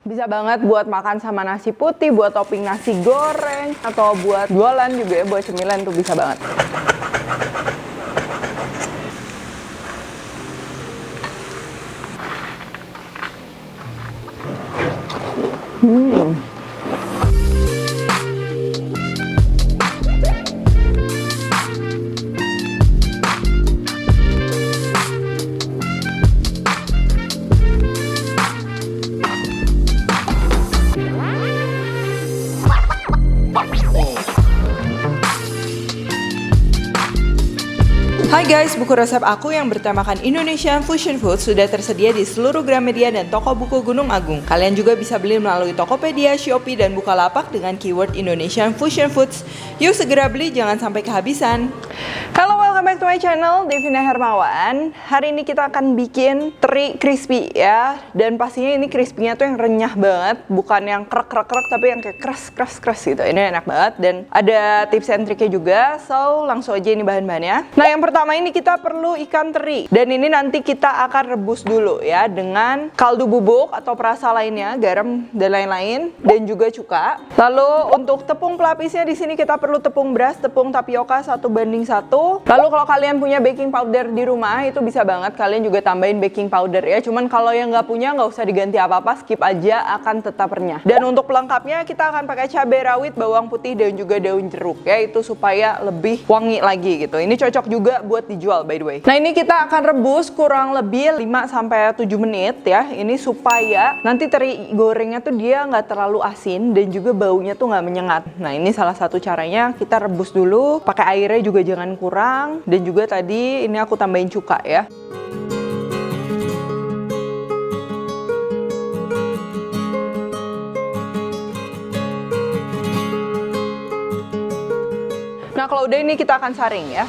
Bisa banget buat makan sama nasi putih, buat topping nasi goreng, atau buat jualan juga ya, buat cemilan tuh bisa banget. Hai guys, buku resep aku yang bertemakan Indonesian Fusion Food sudah tersedia di seluruh Gramedia dan toko buku Gunung Agung. Kalian juga bisa beli melalui Tokopedia, Shopee, dan Bukalapak dengan keyword Indonesian Fusion Foods. Yuk segera beli, jangan sampai kehabisan. Halo, welcome back to my channel, Devina Hermawan. Hari ini kita akan bikin teri crispy ya. Dan pastinya ini crispy-nya tuh yang renyah banget, bukan yang krek-krek-krek, tapi yang kayak keras gitu. Ini enak banget dan ada tips and triknya juga. So, langsung aja ini bahan-bahannya. Nah, yang pertama ini kita perlu ikan teri. Dan ini nanti kita akan rebus dulu ya dengan kaldu bubuk atau perasa lainnya, garam dan lain-lain, dan juga cuka. Lalu untuk tepung pelapisnya di sini kita perlu tepung beras, tepung tapioka 1:1. Lalu kalau kalian punya baking powder di rumah itu bisa banget kalian juga tambahin baking powder ya. Cuman kalau yang nggak punya nggak usah diganti apa-apa, skip aja, akan tetap renyah. Dan untuk pelengkapnya kita akan pakai cabai rawit, bawang putih dan juga daun jeruk ya, itu supaya lebih wangi lagi gitu. Ini cocok juga buat dijual by the way. Nah, ini kita akan rebus kurang lebih 5-7 menit ya. Ini supaya nanti teri gorengnya tuh dia nggak terlalu asin dan juga baunya tuh nggak menyengat. Nah, ini salah satu caranya, kita rebus dulu, pakai airnya juga jangan kurang, dan juga tadi ini aku tambahin cuka ya. Nah, kalau udah ini kita akan saring ya.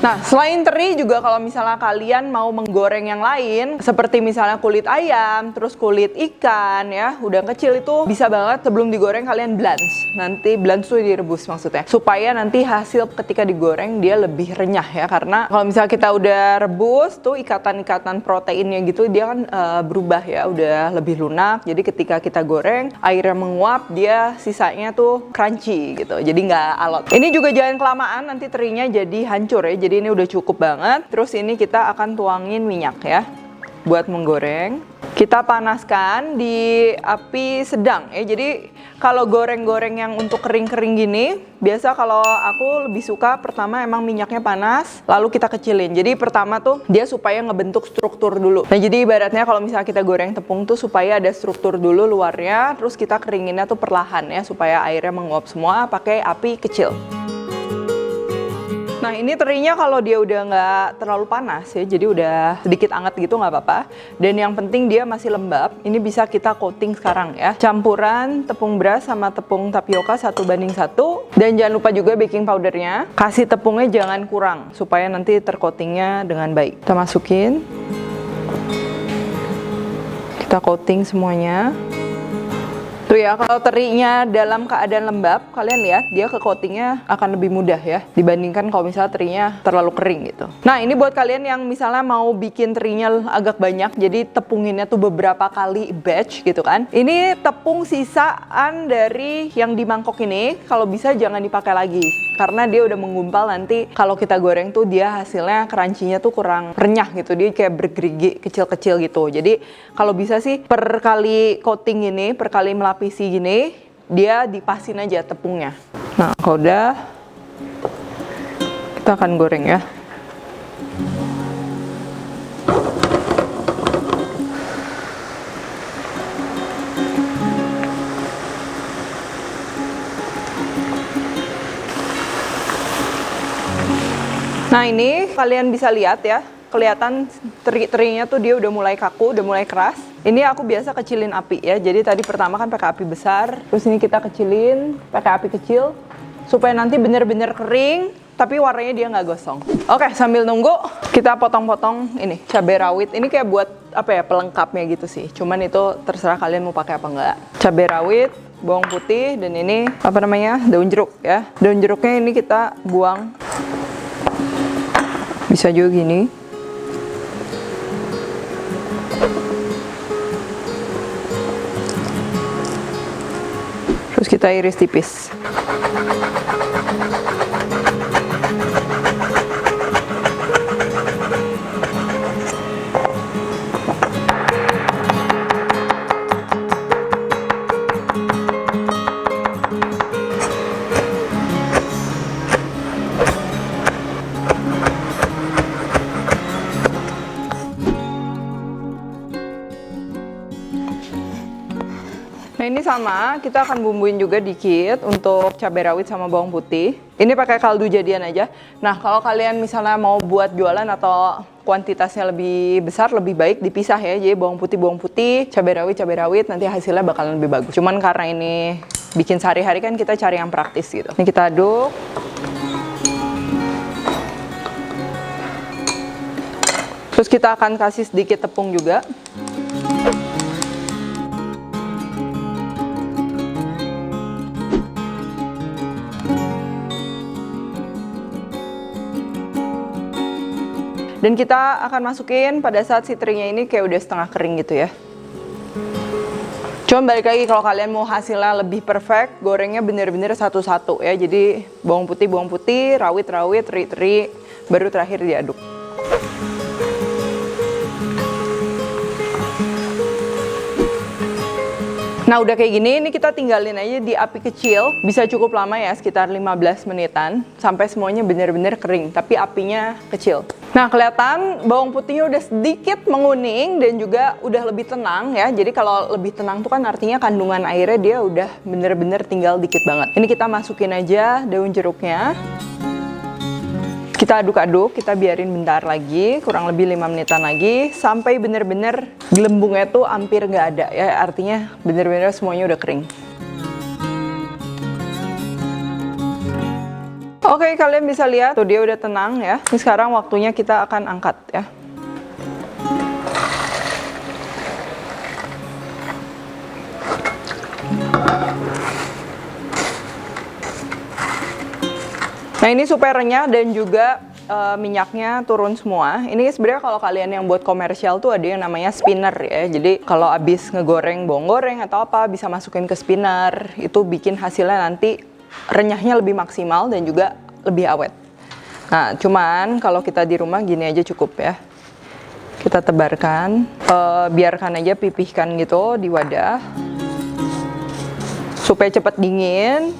Nah, selain teri juga kalau misalnya kalian mau menggoreng yang lain, seperti misalnya kulit ayam, terus kulit ikan ya, udang kecil itu bisa banget sebelum digoreng kalian blanch. Nanti blanch tuh direbus maksudnya. Supaya nanti hasil ketika digoreng dia lebih renyah ya. Karena kalau misalnya kita udah rebus tuh ikatan-ikatan proteinnya gitu dia kan berubah ya, udah lebih lunak. Jadi ketika kita goreng, airnya menguap, dia sisanya tuh crunchy gitu. Jadi nggak alot. Ini juga jangan kelamaan, nanti terinya jadi hancur ya. Jadi ini udah cukup banget. Terus ini kita akan tuangin minyak ya buat menggoreng. Kita panaskan di api sedang ya. Jadi kalau goreng-goreng yang untuk kering-kering gini, biasa kalau aku lebih suka pertama emang minyaknya panas, lalu kita kecilin. Jadi pertama tuh dia supaya ngebentuk struktur dulu. Nah, jadi ibaratnya kalau misalnya kita goreng tepung tuh supaya ada struktur dulu luarnya, terus kita keringinnya tuh perlahan ya supaya airnya menguap semua, pakai api kecil. Nah, ini terinya kalau dia udah nggak terlalu panas ya, jadi udah sedikit anget gitu nggak apa-apa. Dan yang penting dia masih lembab, ini bisa kita coating sekarang ya. Campuran tepung beras sama tepung tapioka 1:1. Dan jangan lupa juga baking powdernya. Kasih tepungnya jangan kurang, supaya nanti tercoatingnya dengan baik. Kita masukin. Kita coating semuanya. Tuh ya, kalau terinya dalam keadaan lembab, kalian lihat dia ke coatingnya akan lebih mudah ya dibandingkan kalau misalnya terinya terlalu kering gitu. Nah, ini buat kalian yang misalnya mau bikin terinya agak banyak, jadi tepunginnya tuh beberapa kali batch gitu kan. Ini tepung sisaan dari yang di mangkok ini, kalau bisa jangan dipakai lagi karena dia udah menggumpal, nanti kalau kita goreng tuh dia hasilnya crunchy-nya tuh kurang renyah gitu, dia kayak bergerigi kecil-kecil gitu. Jadi kalau bisa sih per kali coating ini, per kali melapisi gini, dia dipasin aja tepungnya. Nah, kalau udah kita akan goreng ya. Nah, ini kalian bisa lihat ya, kelihatan terinya tuh dia udah mulai kaku, udah mulai keras. Ini aku biasa kecilin api ya, jadi tadi pertama kan pakai api besar, terus ini kita kecilin pakai api kecil supaya nanti bener-bener kering tapi warnanya dia nggak gosong. Oke, sambil nunggu kita potong-potong ini cabai rawit. Ini kayak buat apa ya, pelengkapnya gitu sih, cuman itu terserah kalian mau pakai apa enggak. Cabai rawit, bawang putih, dan ini apa namanya, daun jeruk ya. Daun jeruknya ini kita buang Bisa juga gini. Terus kita iris tipis. Nah ini sama, kita akan bumbuin juga dikit untuk cabai rawit sama bawang putih. Ini pakai kaldu jadian aja. Nah kalau kalian misalnya mau buat jualan atau kuantitasnya lebih besar, lebih baik dipisah ya. Jadi bawang putih, cabai rawit, nanti hasilnya bakalan lebih bagus. Cuman karena ini bikin sehari-hari kan kita cari yang praktis gitu. Ini kita aduk. Terus kita akan kasih sedikit tepung juga. Dan kita akan masukin pada saat si terinya ini kayak udah setengah kering gitu ya. Cuma balik lagi kalau kalian mau hasilnya lebih perfect, gorengnya bener-bener satu-satu ya. Jadi bawang putih, rawit, teri, baru terakhir diaduk. Nah udah kayak gini, ini kita tinggalin aja di api kecil. Bisa cukup lama ya, sekitar 15 menitan. Sampai semuanya bener-bener kering, tapi apinya kecil. Nah kelihatan bawang putihnya udah sedikit menguning dan juga udah lebih tenang ya. Jadi kalau lebih tenang tuh kan artinya kandungan airnya dia udah bener-bener tinggal dikit banget. Ini kita masukin aja daun jeruknya. Kita aduk-aduk, kita biarin bentar lagi, kurang lebih 5 menitan lagi, sampai bener-bener gelembungnya tuh hampir nggak ada ya, artinya bener-bener semuanya udah kering. Oke, kalian bisa lihat tuh dia udah tenang ya. Ini sekarang waktunya kita akan angkat ya. Nah ini supaya renyah dan juga minyaknya turun semua. Ini sebenarnya kalau kalian yang buat komersial tuh ada yang namanya spinner ya. Jadi kalau abis ngegoreng bawang goreng atau apa bisa masukin ke spinner. Itu bikin hasilnya nanti renyahnya lebih maksimal dan juga lebih awet. Nah cuman kalau kita di rumah gini aja cukup ya. Kita tebarkan, biarkan aja pipihkan gitu di wadah supaya cepat dingin.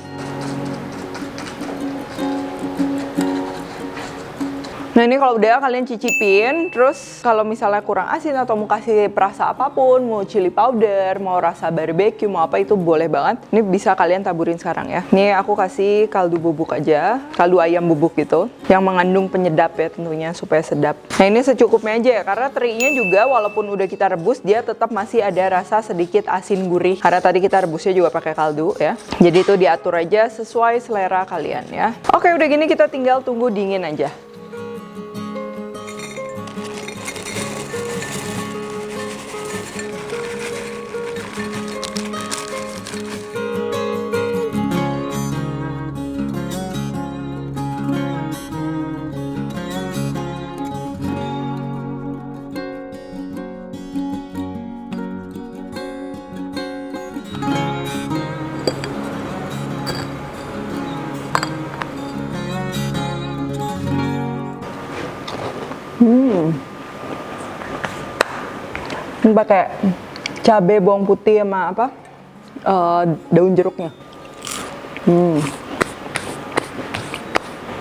Nah ini kalau udah kalian cicipin, terus kalau misalnya kurang asin atau mau kasih perasa apapun, mau chili powder, mau rasa barbecue, mau apa itu boleh banget. Ini bisa kalian taburin sekarang ya. Ini aku kasih kaldu bubuk aja, kaldu ayam bubuk gitu, yang mengandung penyedap ya tentunya supaya sedap. Nah ini secukupnya aja ya, karena terinya juga walaupun udah kita rebus, dia tetap masih ada rasa sedikit asin gurih. Karena tadi kita rebusnya juga pakai kaldu ya. Jadi itu diatur aja sesuai selera kalian ya. Oke udah gini kita tinggal tunggu dingin aja. Ini pakai cabai, bawang putih sama apa? Daun jeruknya.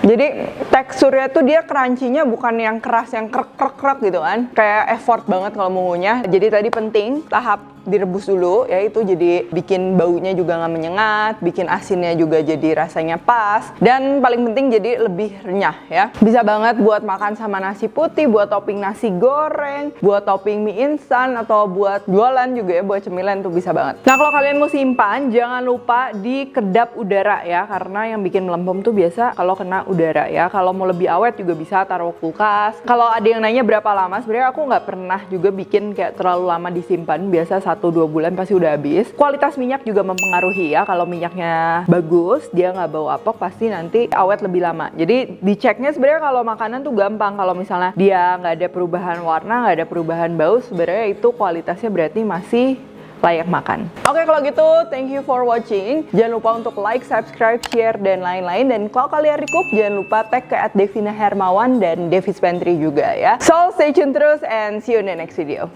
Jadi teksturnya tuh dia crunchy-nya bukan yang keras, yang krek gitu kan. Kayak effort banget kalau mau ngunyah. Jadi tadi penting tahap direbus dulu ya, itu jadi bikin baunya juga nggak menyengat, bikin asinnya juga jadi rasanya pas, dan paling penting jadi lebih renyah ya. Bisa banget buat makan sama nasi putih, buat topping nasi goreng, buat topping mie instan, atau buat jualan juga ya, buat cemilan tuh bisa banget. Nah kalau kalian mau simpan jangan lupa di kedap udara ya, karena yang bikin melempem tuh biasa kalau kena udara ya. Kalau mau lebih awet juga bisa taruh kulkas. Kalau ada yang nanya berapa lama, sebenarnya aku nggak pernah juga bikin kayak terlalu lama disimpan, biasa 1-2 bulan pasti udah habis. Kualitas minyak juga mempengaruhi ya. Kalau minyaknya bagus, dia nggak bau apek, pasti nanti awet lebih lama. Jadi diceknya sebenarnya kalau makanan tuh gampang. Kalau misalnya dia nggak ada perubahan warna, nggak ada perubahan bau, sebenarnya itu kualitasnya berarti masih layak makan. Oke, kalau gitu thank you for watching. Jangan lupa untuk like, subscribe, share, dan lain-lain. Dan kalau kalian recoup, jangan lupa tag ke @devina hermawan dan Devis Pantry juga ya. So stay tune terus and see you in the next video.